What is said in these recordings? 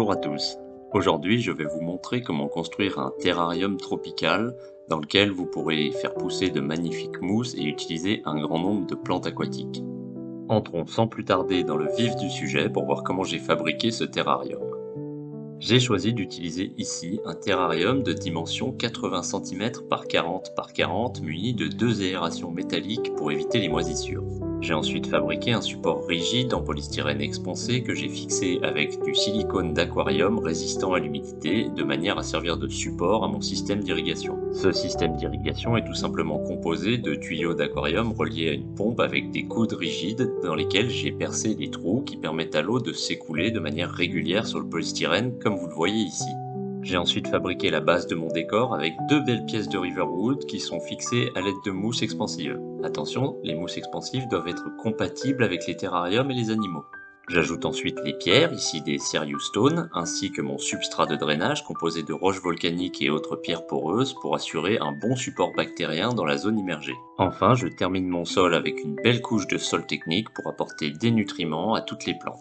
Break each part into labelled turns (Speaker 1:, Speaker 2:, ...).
Speaker 1: Bonjour à tous. Aujourd'hui, je vais vous montrer comment construire un terrarium tropical dans lequel vous pourrez faire pousser de magnifiques mousses et utiliser un grand nombre de plantes aquatiques. Entrons sans plus tarder dans le vif du sujet pour voir comment j'ai fabriqué ce terrarium. J'ai choisi d'utiliser ici un terrarium de dimension 80 cm par 40 par 40 muni de deux aérations métalliques pour éviter les moisissures. J'ai ensuite fabriqué un support rigide en polystyrène expansé que j'ai fixé avec du silicone d'aquarium résistant à l'humidité de manière à servir de support à mon système d'irrigation. Ce système d'irrigation est tout simplement composé de tuyaux d'aquarium reliés à une pompe avec des coudes rigides dans lesquels j'ai percé des trous qui permettent à l'eau de s'écouler de manière régulière sur le polystyrène comme vous le voyez ici. J'ai ensuite fabriqué la base de mon décor avec deux belles pièces de Riverwood qui sont fixées à l'aide de mousses expansives. Attention, les mousses expansives doivent être compatibles avec les terrariums et les animaux. J'ajoute ensuite les pierres, ici des Serious Stone, ainsi que mon substrat de drainage composé de roches volcaniques et autres pierres poreuses pour assurer un bon support bactérien dans la zone immergée. Enfin, je termine mon sol avec une belle couche de sol technique pour apporter des nutriments à toutes les plantes.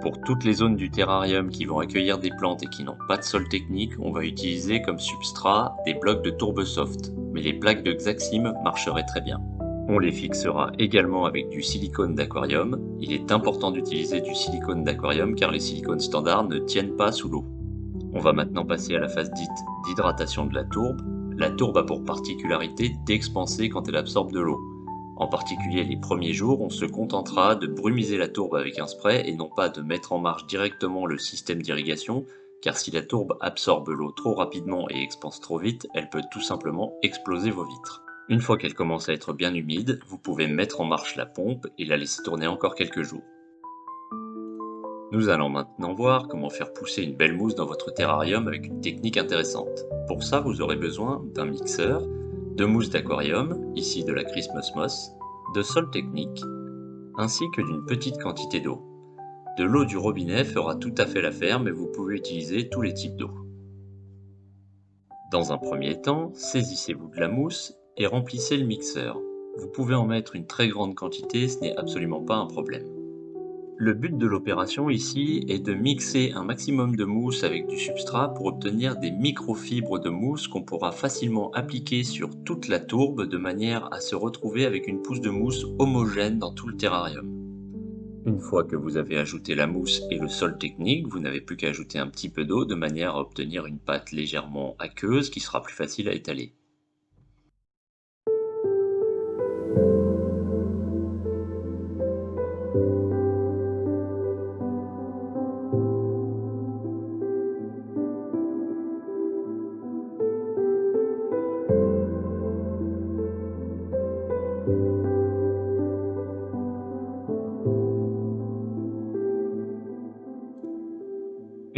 Speaker 1: Pour toutes les zones du terrarium qui vont accueillir des plantes et qui n'ont pas de sol technique, on va utiliser comme substrat des blocs de tourbe soft, mais les plaques de Xaxim marcheraient très bien. On les fixera également avec du silicone d'aquarium. Il est important d'utiliser du silicone d'aquarium car les silicones standards ne tiennent pas sous l'eau. On va maintenant passer à la phase dite d'hydratation de la tourbe. La tourbe a pour particularité d'expanser quand elle absorbe de l'eau. En particulier les premiers jours, on se contentera de brumiser la tourbe avec un spray et non pas de mettre en marche directement le système d'irrigation, car si la tourbe absorbe l'eau trop rapidement et expanse trop vite, elle peut tout simplement exploser vos vitres. Une fois qu'elle commence à être bien humide, vous pouvez mettre en marche la pompe et la laisser tourner encore quelques jours. Nous allons maintenant voir comment faire pousser une belle mousse dans votre terrarium avec une technique intéressante. Pour ça, vous aurez besoin d'un mixeur, de mousse d'aquarium, ici de la Christmas Moss, de sol technique, ainsi que d'une petite quantité d'eau. De l'eau du robinet fera tout à fait l'affaire, mais vous pouvez utiliser tous les types d'eau. Dans un premier temps, saisissez-vous de la mousse et remplissez le mixeur. Vous pouvez en mettre une très grande quantité, ce n'est absolument pas un problème. Le but de l'opération ici est de mixer un maximum de mousse avec du substrat pour obtenir des microfibres de mousse qu'on pourra facilement appliquer sur toute la tourbe de manière à se retrouver avec une pousse de mousse homogène dans tout le terrarium. Une fois que vous avez ajouté la mousse et le sol technique, vous n'avez plus qu'à ajouter un petit peu d'eau de manière à obtenir une pâte légèrement aqueuse qui sera plus facile à étaler.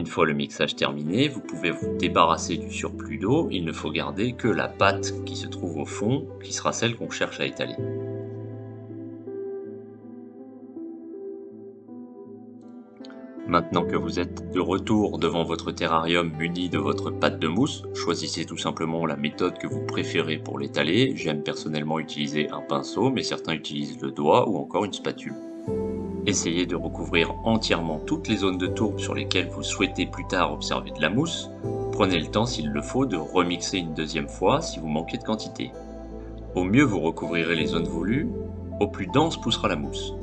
Speaker 1: Une fois le mixage terminé, vous pouvez vous débarrasser du surplus d'eau, il ne faut garder que la pâte qui se trouve au fond, qui sera celle qu'on cherche à étaler. Maintenant que vous êtes de retour devant votre terrarium muni de votre pâte de mousse, choisissez tout simplement la méthode que vous préférez pour l'étaler. J'aime personnellement utiliser un pinceau, mais certains utilisent le doigt ou encore une spatule. Essayez de recouvrir entièrement toutes les zones de tourbe sur lesquelles vous souhaitez plus tard observer de la mousse. Prenez le temps s'il le faut de remixer une deuxième fois si vous manquez de quantité. Au mieux vous recouvrirez les zones voulues, au plus dense poussera la mousse.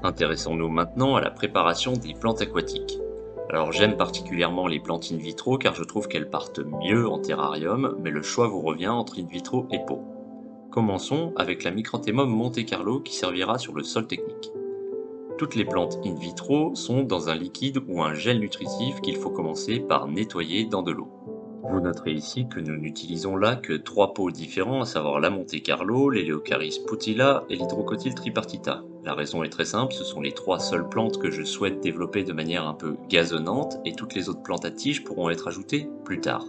Speaker 1: Intéressons-nous maintenant à la préparation des plantes aquatiques. Alors j'aime particulièrement les plantes in vitro car je trouve qu'elles partent mieux en terrarium, mais le choix vous revient entre in vitro et pot. Commençons avec la Micranthemum Monte Carlo qui servira sur le sol technique. Toutes les plantes in vitro sont dans un liquide ou un gel nutritif qu'il faut commencer par nettoyer dans de l'eau. Vous noterez ici que nous n'utilisons là que 3 pots différents, à savoir la Monte Carlo, l'Eleocharis putila et l'Hydrocotyle tripartita. La raison est très simple, ce sont les 3 seules plantes que je souhaite développer de manière un peu gazonnante et toutes les autres plantes à tiges pourront être ajoutées plus tard.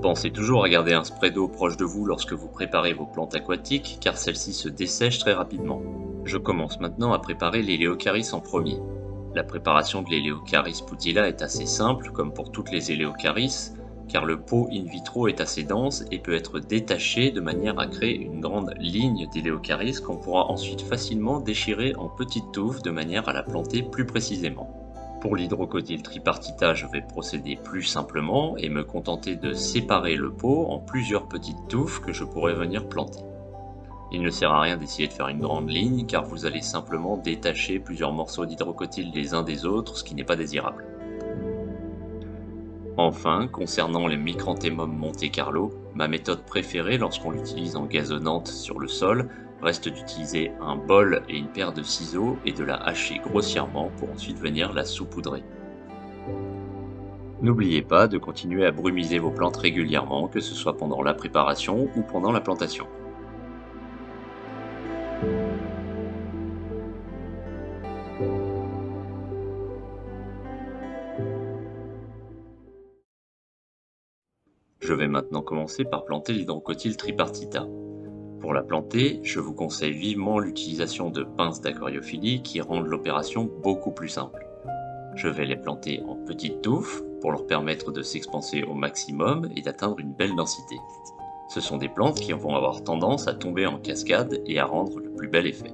Speaker 1: Pensez toujours à garder un spray d'eau proche de vous lorsque vous préparez vos plantes aquatiques, car celles-ci se dessèchent très rapidement. Je commence maintenant à préparer l'Eleocharis en premier. La préparation de l'Eleocharis putila est assez simple, comme pour toutes les Eleocharis, car le pot in vitro est assez dense et peut être détaché de manière à créer une grande ligne d'Eleocharis qu'on pourra ensuite facilement déchirer en petites touffes de manière à la planter plus précisément. Pour l'hydrocodyle tripartita, je vais procéder plus simplement et me contenter de séparer le pot en plusieurs petites touffes que je pourrais venir planter. Il ne sert à rien d'essayer de faire une grande ligne car vous allez simplement détacher plusieurs morceaux d'hydrocotyle les uns des autres, ce qui n'est pas désirable. Enfin, concernant les Micranthemum Monte Carlo, ma méthode préférée lorsqu'on l'utilise en gazonnante sur le sol reste d'utiliser un bol et une paire de ciseaux et de la hacher grossièrement pour ensuite venir la saupoudrer. N'oubliez pas de continuer à brumiser vos plantes régulièrement, que ce soit pendant la préparation ou pendant la plantation. Je vais maintenant commencer par planter l'hydrocotyle tripartita. Pour la planter, je vous conseille vivement l'utilisation de pinces d'aquariophilie qui rendent l'opération beaucoup plus simple. Je vais les planter en petites touffes pour leur permettre de s'expanser au maximum et d'atteindre une belle densité. Ce sont des plantes qui vont avoir tendance à tomber en cascade et à rendre le plus bel effet.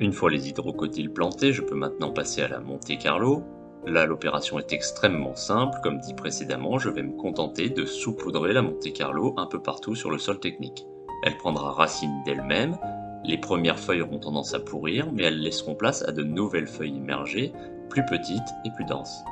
Speaker 1: Une fois les hydrocotyles plantés, je peux maintenant passer à la Monte Carlo. Là, l'opération est extrêmement simple. Comme dit précédemment, je vais me contenter de saupoudrer la Monte Carlo un peu partout sur le sol technique. Elle prendra racine d'elle-même. Les premières feuilles auront tendance à pourrir, mais elles laisseront place à de nouvelles feuilles émerger, plus petites et plus denses.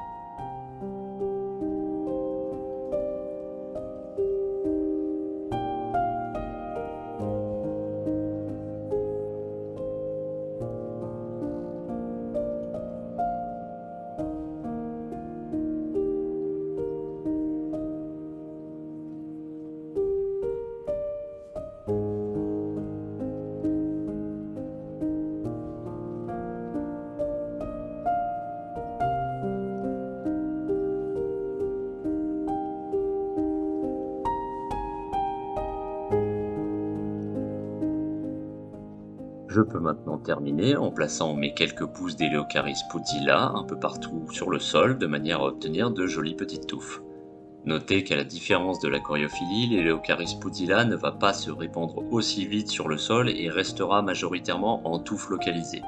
Speaker 1: Je peux maintenant terminer en plaçant mes quelques pousses d'Eleocharis putila un peu partout sur le sol de manière à obtenir de jolies petites touffes. Notez qu'à la différence de la coriophilie, l'Eleocharis putila ne va pas se répandre aussi vite sur le sol et restera majoritairement en touffes localisées.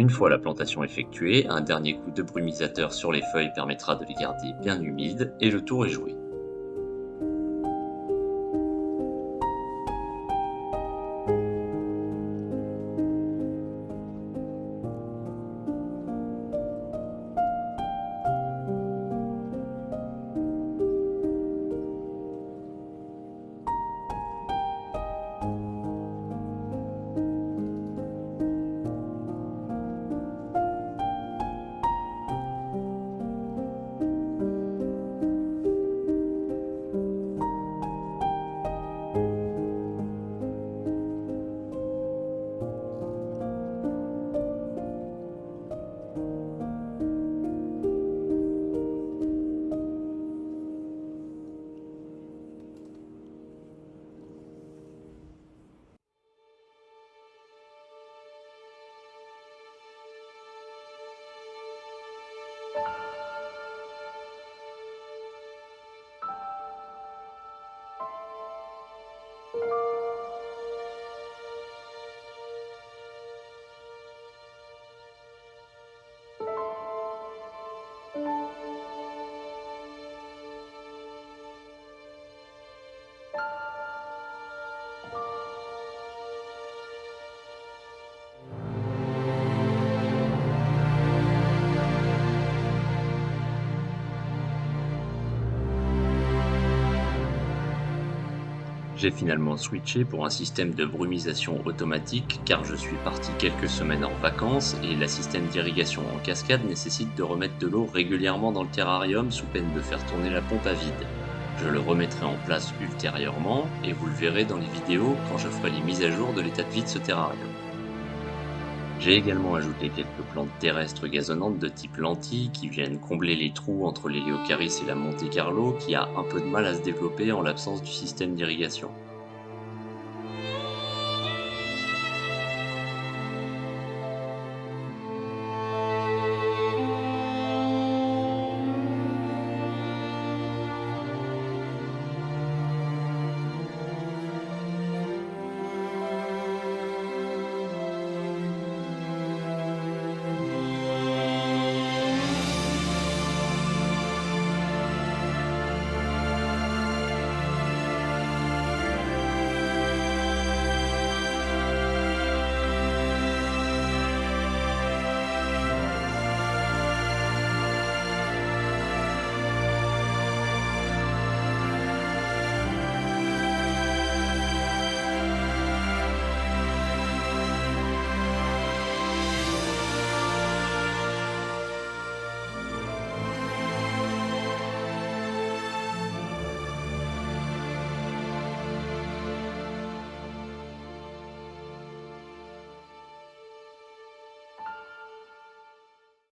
Speaker 1: Une fois la plantation effectuée, un dernier coup de brumisateur sur les feuilles permettra de les garder bien humides et le tour est joué. J'ai finalement switché pour un système de brumisation automatique car je suis parti quelques semaines en vacances et le système d'irrigation en cascade nécessite de remettre de l'eau régulièrement dans le terrarium sous peine de faire tourner la pompe à vide. Je le remettrai en place ultérieurement et vous le verrez dans les vidéos quand je ferai les mises à jour de l'état de vie de ce terrarium. J'ai également ajouté quelques plantes terrestres gazonnantes de type lentilles qui viennent combler les trous entre l'héliocaris et la Monte Carlo qui a un peu de mal à se développer en l'absence du système d'irrigation.